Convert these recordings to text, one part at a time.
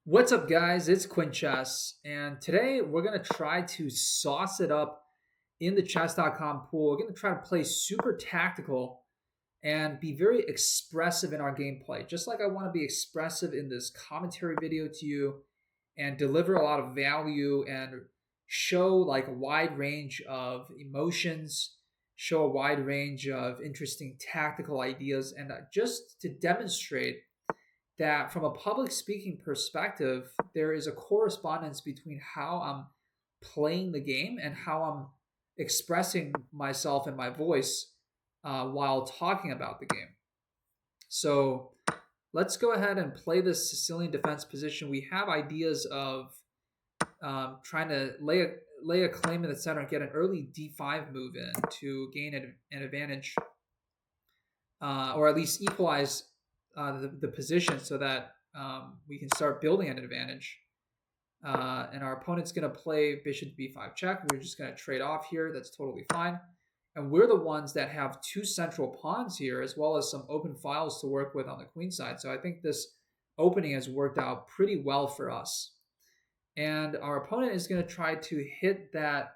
What's up, guys? It's Quinn Chess, and today we're going to try to sauce it up in the chess.com pool. We're going to try to play super tactical and be very expressive in our gameplay, just like I want to be expressive in this commentary video to you and deliver a lot of value and show like a wide range of emotions, show a wide range of interesting tactical ideas, and just to demonstrate that from a public speaking perspective, there is a correspondence between how I'm playing the game and how I'm expressing myself and my voice while talking about the game. So let's go ahead and play this Sicilian defense position. We have ideas of trying to lay a claim in the center and get an early d5 move in to gain an advantage, or at least equalize the position so that we can start building an advantage. And our opponent's going to play bishop to b5 check. We're just going to trade off here. That's totally fine. And we're the ones that have two central pawns here, as well as some open files to work with on the queen side. So I think this opening has worked out pretty well for us. And our opponent is going to try to hit that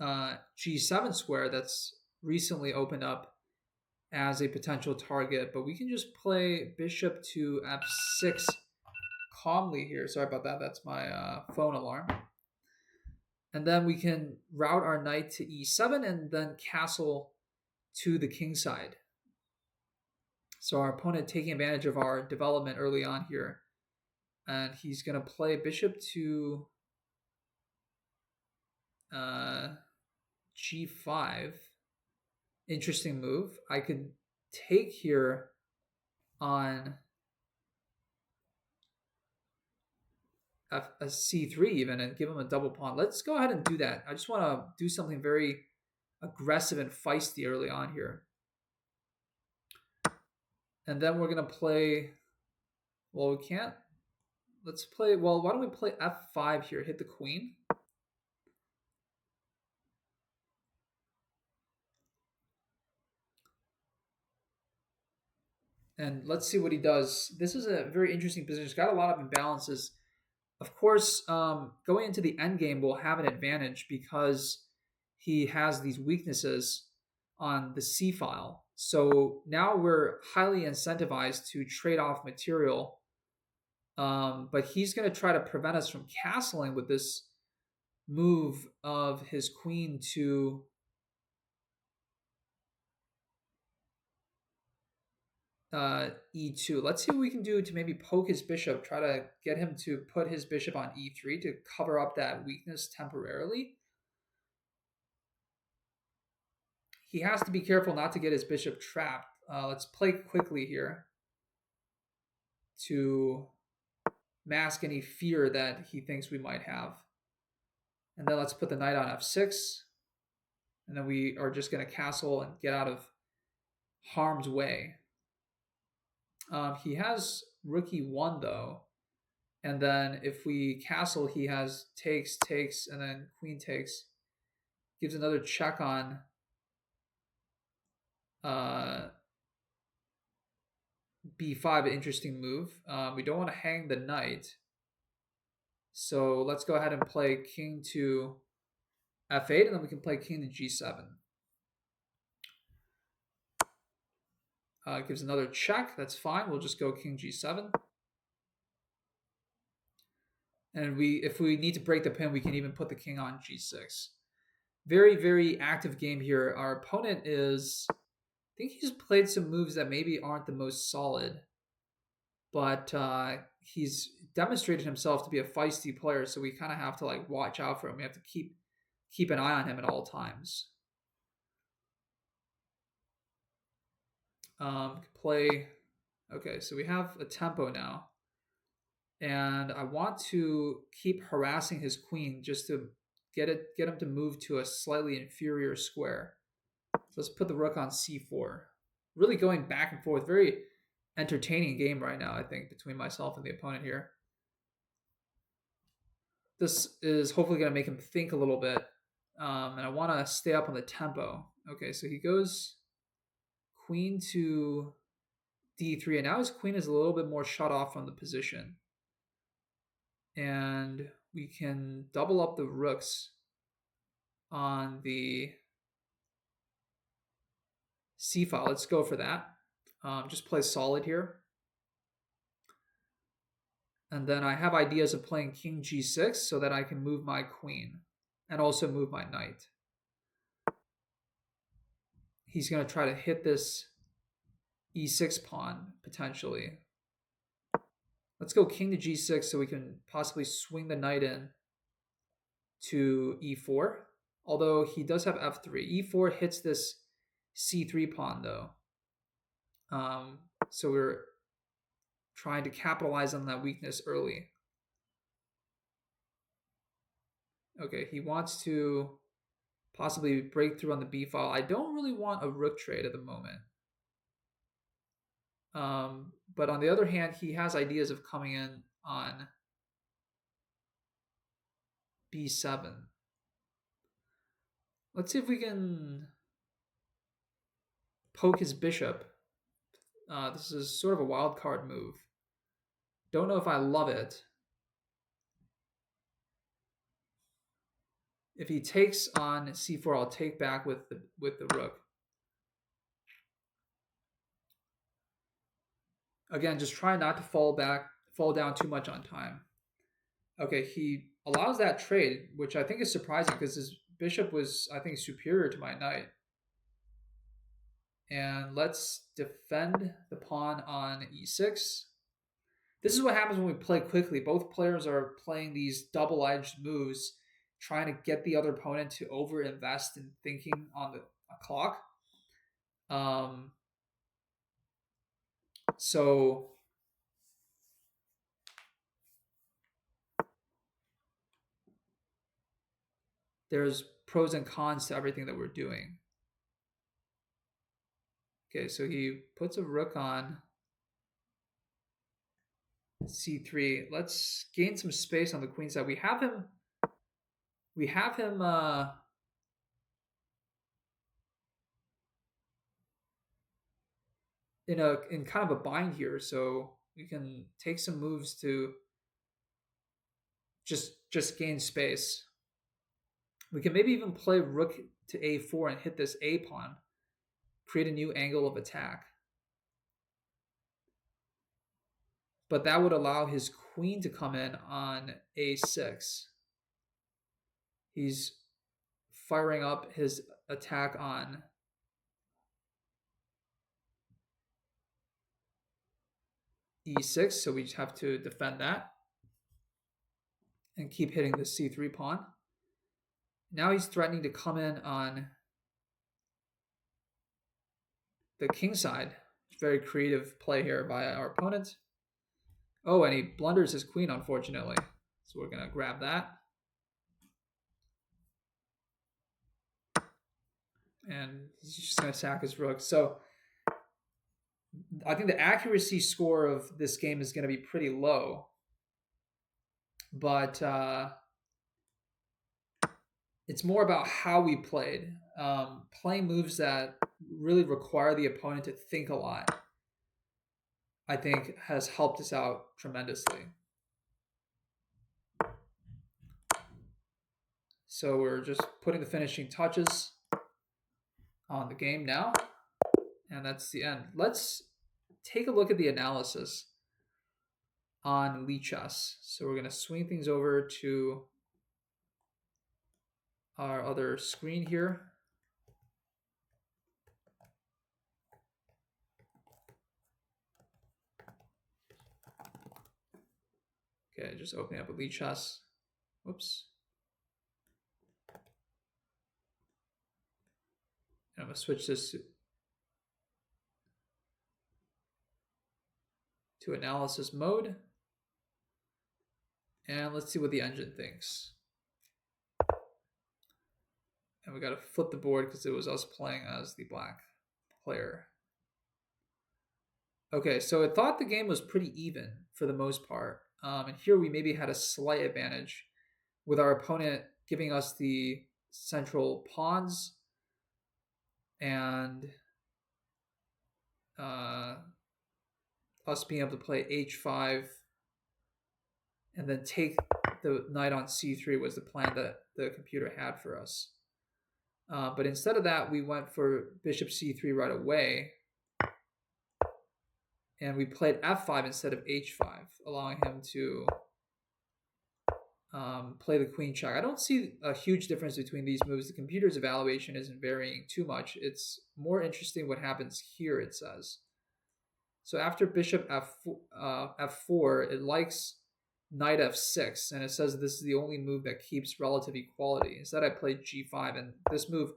g7 square that's recently opened up as a potential target, but we can just play bishop to f6 calmly here. Sorry about that. That's my phone alarm. And then we can route our knight to e7 and then castle to the kingside. So our opponent taking advantage of our development early on here. And he's going to play bishop to g5. Interesting move. I could take here on a c3 even and give him a double pawn. Let's go ahead and do that. I just want to do something very aggressive and feisty early on here. And then we're going to play, well, we can't. Let's play, well, why don't we play f5 here, hit the queen. And let's see what he does. This is a very interesting position. It's got a lot of imbalances. Of course, going into the endgame will have an advantage because he has these weaknesses on the c file. So now we're highly incentivized to trade off material. But he's going to try to prevent us from castling with this move of his queen to e2. Let's see what we can do to maybe poke his bishop, try to get him to put his bishop on e3 to cover up that weakness temporarily. He has to be careful not to get his bishop trapped. Let's play quickly here to mask any fear that he thinks we might have. And then let's put the knight on f6. And then we are just going to castle and get out of harm's way. He has rook e1 though. And then if we castle, he has takes, takes, and then queen takes. Gives another check on b5, an interesting move. We don't want to hang the knight. So let's go ahead and play king to f8, and then we can play king to g7. Gives another check. That's fine. We'll just go king g7. And if we need to break the pin, we can even put the king on g6. Very, very active game here. Our opponent is, I think he's played some moves that maybe aren't the most solid, but he's demonstrated himself to be a feisty player, so we kind of have to like watch out for him. We have to keep an eye on him at all times. Play, okay, so we have a tempo now, and I want to keep harassing his queen just to get him to move to a slightly inferior square. So let's put the rook on c4. Really going back and forth. Very entertaining game right now, I think, between myself and the opponent here. This is hopefully going to make him think a little bit. And I want to stay up on the tempo. Okay, so he goes queen to d3. And now his queen is a little bit more shut off from the position. And we can double up the rooks on the C file. Let's go for that. Just play solid here. And then I have ideas of playing king g6 so that I can move my queen and also move my knight. He's going to try to hit this e6 pawn potentially. Let's go king to g6 so we can possibly swing the knight in to e4. Although he does have f3. e4 hits this c3 pawn though. So we're trying to capitalize on that weakness early. Okay, he wants to possibly break through on the b file. I don't really want a rook trade at the moment. But on the other hand, he has ideas of coming in on b7. Let's see if we can poke his bishop. This is sort of a wild card move. Don't know if I love it. If he takes on c4, I'll take back with the rook. Again, just try not to fall down too much on time. Okay, he allows that trade, which I think is surprising because his bishop was, I think, superior to my knight. And let's defend the pawn on e6. This is what happens when we play quickly. Both players are playing these double-edged moves, trying to get the other opponent to over-invest in thinking on the clock. So there's pros and cons to everything that we're doing. Okay, so he puts a rook on c3. Let's gain some space on the queen side. We have him in kind of a bind here, so we can take some moves to just gain space. We can maybe even play rook to a4 and hit this a pawn, create a new angle of attack. But that would allow his queen to come in on a6. He's firing up his attack on e6, so we just have to defend that and keep hitting the c3 pawn. Now he's threatening to come in on the king side. Very creative play here by our opponent. Oh, and he blunders his queen, unfortunately. So we're going to grab that. And he's just going to sack his rook. So I think the accuracy score of this game is going to be pretty low. But it's more about how we played. Playing moves that really require the opponent to think a lot, I think, has helped us out tremendously. So we're just putting the finishing touches on the game now. And that's the end. Let's take a look at the analysis on Lichess. So we're going to swing things over to our other screen here. Okay, just opening up a Lichess. Whoops. And I'm going to switch this to analysis mode. And let's see what the engine thinks. And we got to flip the board because it was us playing as the black player. Okay, so it thought the game was pretty even for the most part. And here we maybe had a slight advantage with our opponent giving us the central pawns and us being able to play h5 and then take the knight on c3 was the plan that the computer had for us. But instead of that, we went for bishop c3 right away, and we played f5 instead of h5, allowing him to play the queen check. I don't see a huge difference between these moves. The computer's evaluation isn't varying too much. It's more interesting what happens here, it says. So after bishop f4, it likes knight f6, and it says this is the only move that keeps relative equality. Instead, I played g5, and this move,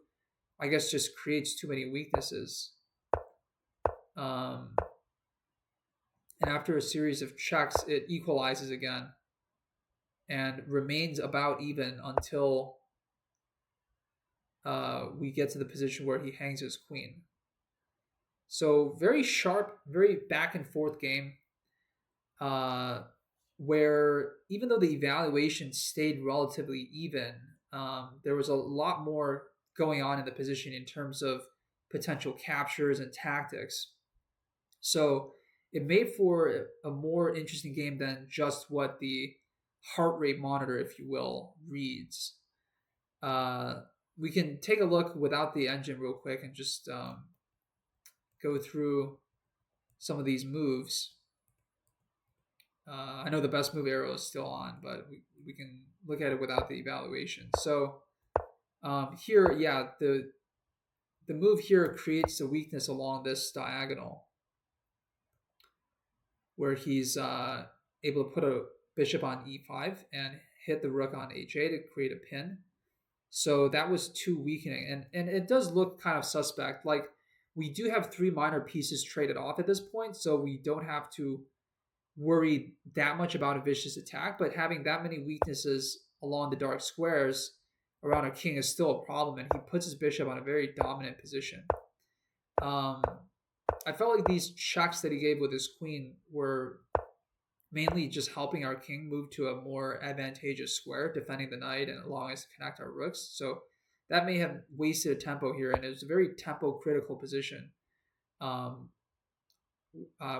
I guess, just creates too many weaknesses. And after a series of checks, it equalizes again and remains about even until we get to the position where he hangs his queen. So very sharp, very back and forth game, where even though the evaluation stayed relatively even, there was a lot more going on in the position in terms of potential captures and tactics. So it made for a more interesting game than just what the heart rate monitor, if you will, reads. We can take a look without the engine real quick and just go through some of these moves. I know the best move arrow is still on, but we can look at it without the evaluation. So here, yeah, the move here creates a weakness along this diagonal, where he's able to put a bishop on e5 and hit the rook on h8 to create a pin. So that was too weakening, and it does look kind of suspect. Like, we do have 3 minor pieces traded off at this point, so we don't have to worry that much about a vicious attack, but having that many weaknesses along the dark squares around a king is still a problem, and he puts his bishop on a very dominant position. I felt like these checks that he gave with his queen were mainly just helping our king move to a more advantageous square, defending the knight and allowing us to connect our rooks. So that may have wasted a tempo here, and it was a very tempo critical position,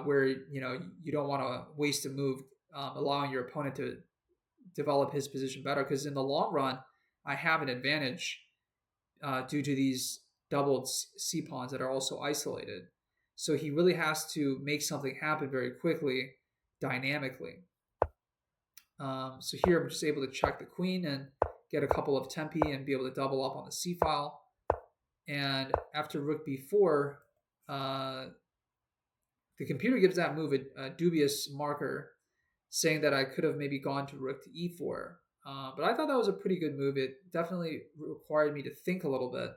where you don't want to waste a move, allowing your opponent to develop his position better, because in the long run I have an advantage due to these doubled c pawns that are also isolated. So he really has to make something happen very quickly, dynamically. So here I'm just able to check the queen and get a couple of tempi and be able to double up on the c file. And after rook b4, the computer gives that move a dubious marker, saying that I could have maybe gone to rook to e4. But I thought that was a pretty good move. It definitely required me to think a little bit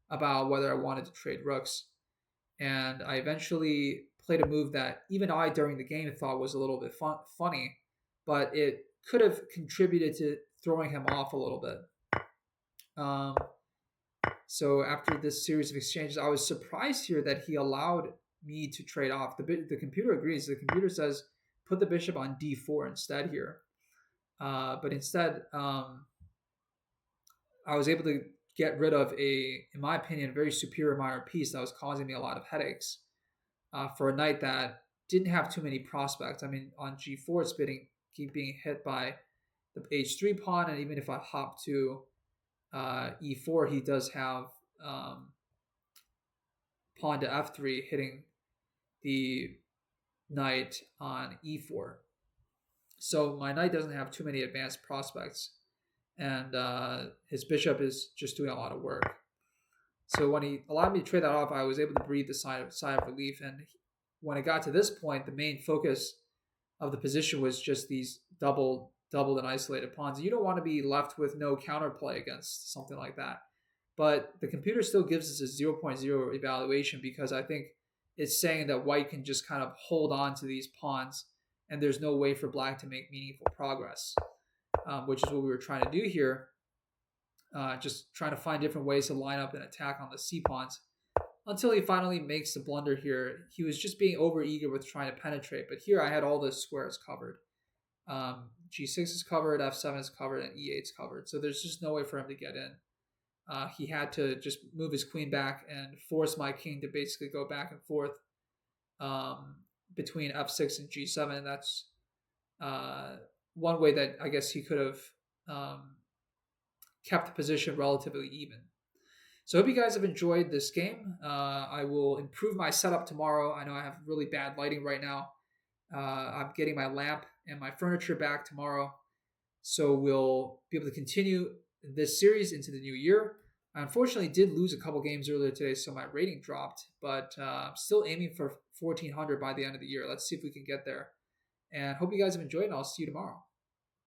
about whether I wanted to trade rooks. And I eventually played a move that even I, during the game, thought was a little bit funny, but it could have contributed to throwing him off a little bit. So after this series of exchanges, I was surprised here that he allowed me to trade off. The computer agrees. The computer says put the bishop on d4 instead here. But instead, I was able to get rid of in my opinion, a very superior minor piece that was causing me a lot of headaches for a knight that didn't have too many prospects. I mean, on g4, it's keep being hit by the h3 pawn, and even if I hop to e4, he does have pawn to f3 hitting the knight on e4. So my knight doesn't have too many advanced prospects, and his bishop is just doing a lot of work. So when he allowed me to trade that off, I was able to breathe the sigh of relief. And when it got to this point, the main focus of the position was just these doubled and isolated pawns. You don't want to be left with no counterplay against something like that. But the computer still gives us a 0.0 evaluation, because I think it's saying that white can just kind of hold on to these pawns, and there's no way for black to make meaningful progress, which is what we were trying to do here. Just trying to find different ways to line up an attack on the c pawns, until he finally makes the blunder here. He was just being overeager with trying to penetrate, but here I had all the squares covered. G6 is covered, f7 is covered, and e8 is covered. So there's just no way for him to get in. He had to just move his queen back and force my king to basically go back and forth between f6 and g7. That's one way that I guess he could have um, kept the position relatively even. So I hope you guys have enjoyed this game. I will improve my setup tomorrow. I know I have really bad lighting right now. I'm getting my lamp and my furniture back tomorrow. So we'll be able to continue this series into the new year. I unfortunately did lose a couple games earlier today, so my rating dropped, but I'm still aiming for 1400 by the end of the year. Let's see if we can get there. And hope you guys have enjoyed, and I'll see you tomorrow.